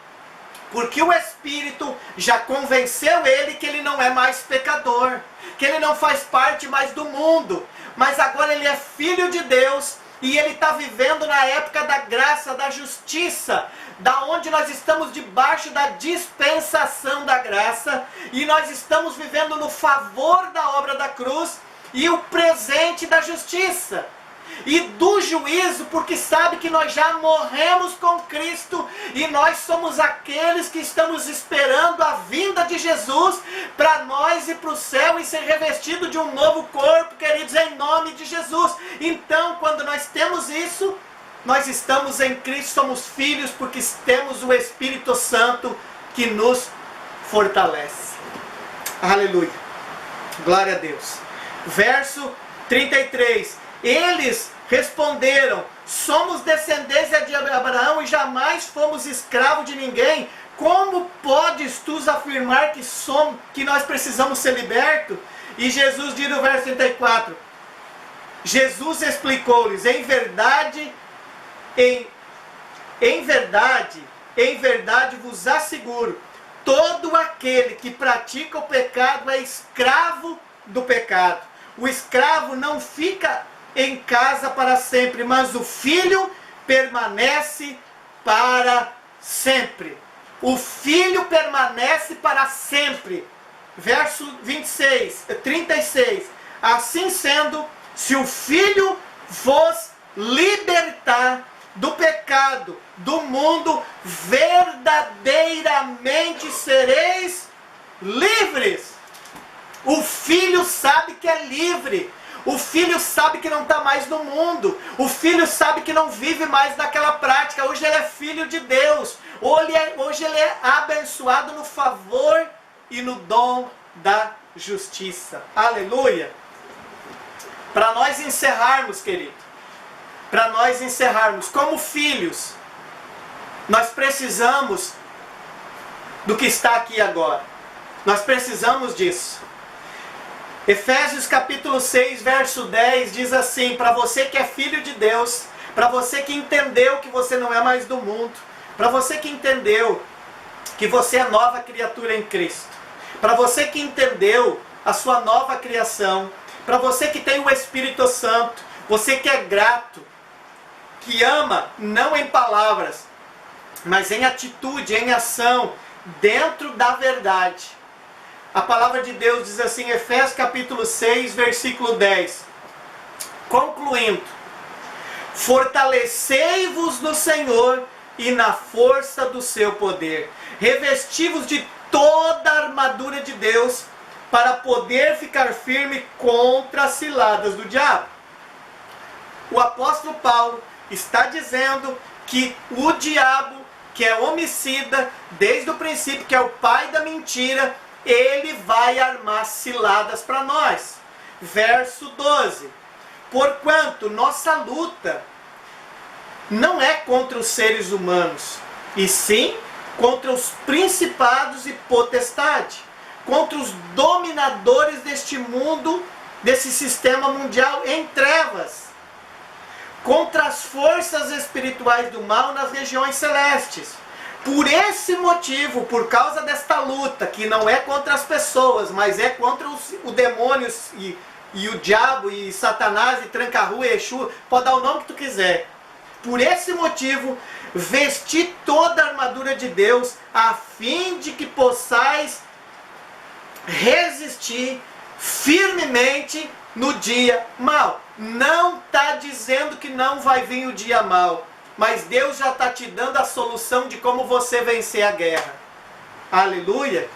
porque o Espírito já convenceu ele que ele não é mais pecador, que ele não faz parte mais do mundo, mas agora ele é filho de Deus, e ele está vivendo na época da graça, da justiça, da onde nós estamos debaixo da dispensação da graça, e nós estamos vivendo no favor da obra da cruz, e o presente da justiça, e do juízo, porque sabe que nós já morremos com Cristo, e nós somos aqueles que estamos esperando a vinda de Jesus, para nós ir para o céu e ser revestido de um novo corpo, queridos, em nome de Jesus. Então, quando nós temos isso, nós estamos em Cristo, somos filhos, porque temos o Espírito Santo que nos fortalece. Aleluia, glória a Deus. Verso 33. Eles responderam: somos descendência de Abraão e jamais fomos escravos de ninguém. Como podes tu afirmar que nós precisamos ser libertos? E Jesus diz no verso 34, Jesus explicou-lhes: em verdade vos asseguro, todo aquele que pratica o pecado é escravo do pecado. O escravo não fica em casa para sempre, mas o filho permanece para sempre. O filho permanece para sempre. Verso 36. Assim sendo, se o filho vos libertar do pecado, do mundo, verdadeiramente sereis livres. O filho sabe que é livre. O filho sabe que não está mais no mundo. O filho sabe que não vive mais naquela prática. Hoje ele é filho de Deus. Hoje ele é abençoado no favor e no dom da justiça. Aleluia! Para nós encerrarmos, querido, para nós encerrarmos, como filhos, nós precisamos do que está aqui agora. Nós precisamos disso. Efésios capítulo 6, verso 10 diz assim: para você que é filho de Deus, para você que entendeu que você não é mais do mundo, para você que entendeu que você é nova criatura em Cristo, para você que entendeu a sua nova criação, para você que tem o Espírito Santo, você que é grato, que ama, não em palavras, mas em atitude, em ação, dentro da verdade. A palavra de Deus diz assim, Efésios capítulo 6, versículo 10. Concluindo: fortalecei-vos no Senhor e na força do seu poder. Revesti-vos de toda a armadura de Deus, para poder ficar firme contra as ciladas do diabo. O apóstolo Paulo está dizendo que o diabo, que é homicida, desde o princípio, que é o pai da mentira, ele vai armar ciladas para nós. Verso 12. Porquanto nossa luta não é contra os seres humanos, e sim contra os principados e potestades, contra os dominadores deste mundo, desse sistema mundial em trevas, contra as forças espirituais do mal nas regiões celestes. Por esse motivo, por causa desta luta, que não é contra as pessoas, mas é contra os demônios e e o diabo, e Satanás, e Tranca-Rua, e Exu, pode dar o nome que tu quiser. Por esse motivo, vesti toda a armadura de Deus, a fim de que possais resistir firmemente no dia mau. Não está dizendo que não vai vir o dia mau, mas Deus já está te dando a solução de como você vencer a guerra. Aleluia!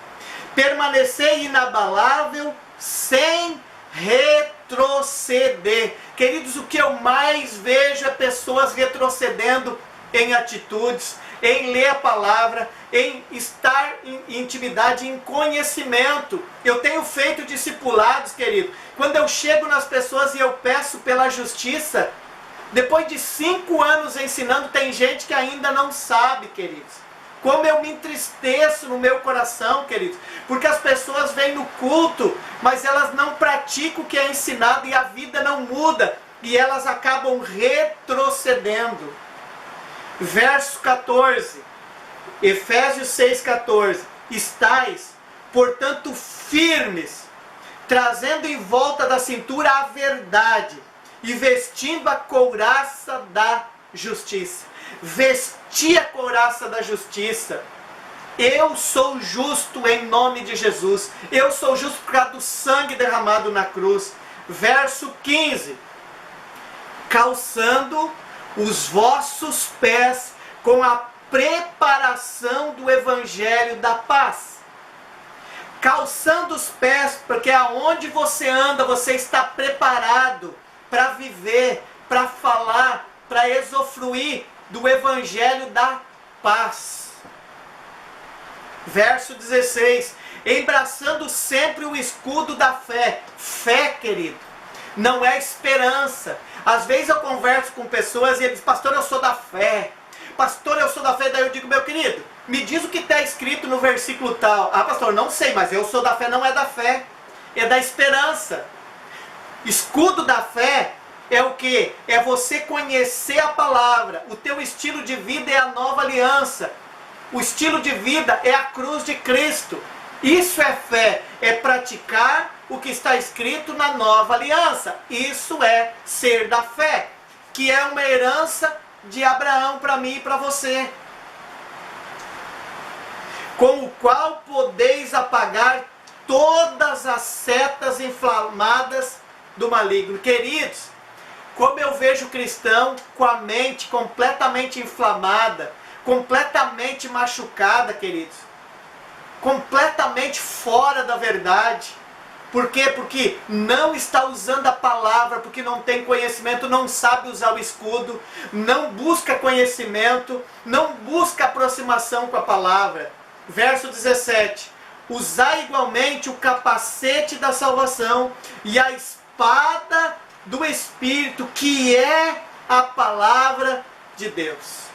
Permanecer inabalável, sem retroceder. Queridos, o que eu mais vejo é pessoas retrocedendo em atitudes, em ler a palavra, em estar em intimidade, em conhecimento. Eu tenho feito discipulados, querido. Quando eu chego nas pessoas e eu peço pela justiça, depois de 5 anos ensinando, tem gente que ainda não sabe, queridos. Como eu me entristeço no meu coração, queridos, porque as pessoas vêm no culto, mas elas não praticam o que é ensinado e a vida não muda, e elas acabam retrocedendo. Verso 14, Efésios 6,14: estais, portanto, firmes, trazendo em volta da cintura a verdade, e vestindo a couraça da justiça. Vestir a couraça da justiça. Eu sou justo em nome de Jesus. Eu sou justo por causa do sangue derramado na cruz. Verso 15: calçando os vossos pés com a preparação do evangelho da paz. Calçando os pés, porque aonde você anda, você está preparado para viver, para falar, para usufruir do evangelho da paz. Verso 16: embraçando sempre o escudo da fé. Fé, querido, não é esperança. Às vezes eu converso com pessoas e eles dizem: pastor, eu sou da fé. Pastor, eu sou da fé. Daí eu digo: meu querido, me diz o que está escrito no versículo tal. Ah, pastor, não sei, mas eu sou da fé. Não é da fé, é da esperança. Escudo da fé é o que? É você conhecer a palavra. O teu estilo de vida é a nova aliança. O estilo de vida é a cruz de Cristo. Isso é fé, é praticar o que está escrito na nova aliança. Isso é ser da fé, que é uma herança de Abraão para mim e para você. Com o qual podeis apagar todas as setas inflamadas do maligno. Queridos, como eu vejo o cristão com a mente completamente inflamada, completamente machucada, queridos, completamente fora da verdade. Por quê? Porque não está usando a palavra, porque não tem conhecimento, não sabe usar o escudo, não busca conhecimento, não busca aproximação com a palavra. Verso 17: usai igualmente o capacete da salvação e a espada do Espírito, que é a palavra de Deus.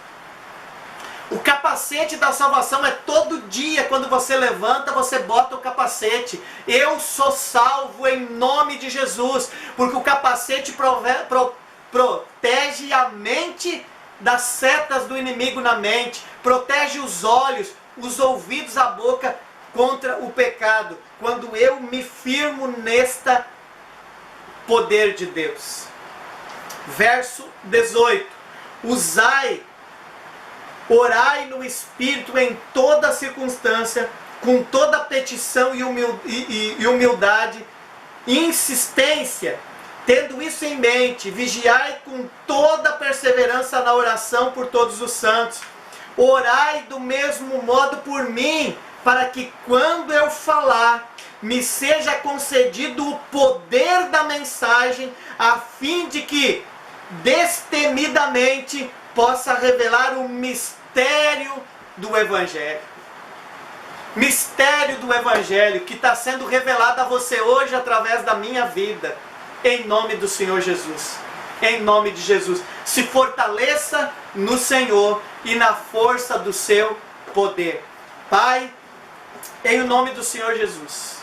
O capacete da salvação é todo dia, quando você levanta, você bota o capacete. Eu sou salvo em nome de Jesus, porque o capacete protege a mente das setas do inimigo na mente, protege os olhos, os ouvidos, a boca contra o pecado, quando eu me firmo nesta poder de Deus. Verso 18: orai no Espírito em toda circunstância, com toda petição e humildade, insistência, tendo isso em mente, vigiai com toda perseverança na oração por todos os santos. Orai do mesmo modo por mim, para que quando eu falar, me seja concedido o poder da mensagem, a fim de que destemidamente possa revelar o mistério do Evangelho. Mistério do Evangelho que está sendo revelado a você hoje através da minha vida. Em nome do Senhor Jesus. Em nome de Jesus. Se fortaleça no Senhor e na força do seu poder. Pai, em nome do Senhor Jesus,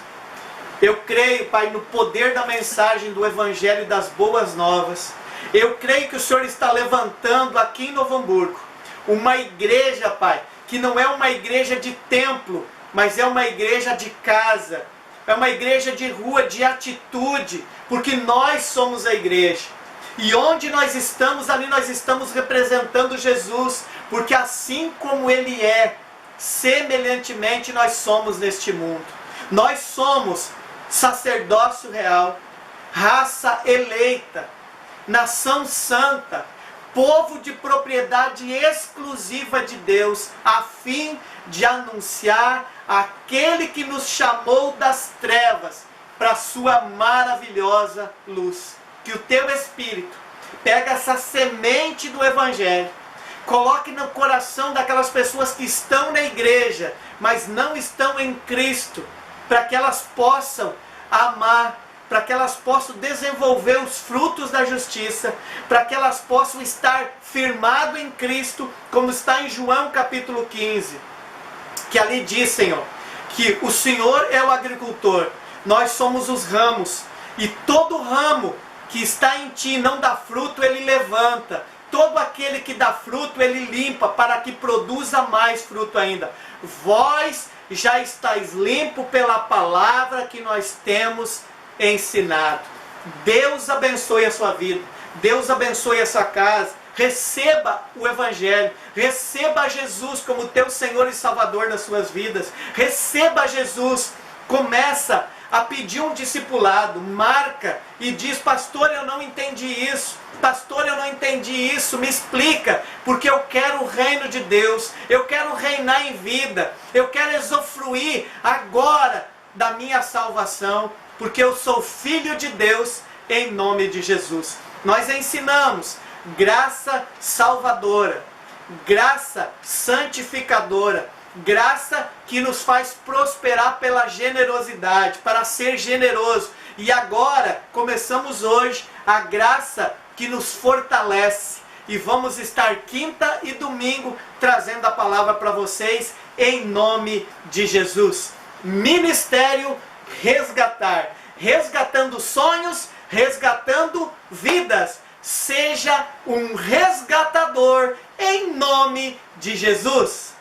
eu creio, Pai, no poder da mensagem do Evangelho e das boas novas. Eu creio que o Senhor está levantando aqui em Novo Hamburgo uma igreja, Pai, que não é uma igreja de templo, mas é uma igreja de casa. é uma igreja de rua, de atitude, porque nós somos a igreja. E onde nós estamos, ali nós estamos representando Jesus, porque assim como Ele é, semelhantemente nós somos neste mundo. Nós somos sacerdócio real, raça eleita, nação santa, povo de propriedade exclusiva de Deus, a fim de anunciar aquele que nos chamou das trevas para a sua maravilhosa luz. Que o teu Espírito pega essa semente do Evangelho, coloque no coração daquelas pessoas que estão na igreja, mas não estão em Cristo, para que elas possam amar, para que elas possam desenvolver os frutos da justiça, para que elas possam estar firmado em Cristo, como está em João capítulo 15, que ali diz, Senhor, que o Senhor é o agricultor, nós somos os ramos, e todo ramo que está em ti não dá fruto, ele levanta. Todo aquele que dá fruto, ele limpa, para que produza mais fruto ainda. Vós já estáis limpo pela palavra que nós temos ensinado. Deus abençoe a sua vida. Deus abençoe essa casa. Receba o Evangelho. Receba Jesus como teu Senhor e Salvador das suas vidas. Receba Jesus. Começa a pedir um discipulado, marca e diz: pastor, eu não entendi isso, pastor, eu não entendi isso, me explica, porque eu quero o reino de Deus, eu quero reinar em vida, eu quero usufruir agora da minha salvação, porque eu sou filho de Deus, em nome de Jesus. Nós ensinamos graça salvadora, graça santificadora, graça que nos faz prosperar pela generosidade, para ser generoso. E agora, começamos hoje, a graça que nos fortalece. E vamos estar quinta e domingo trazendo a palavra para vocês, em nome de Jesus. Ministério Resgatar. Resgatando sonhos, resgatando vidas. Seja um resgatador, em nome de Jesus.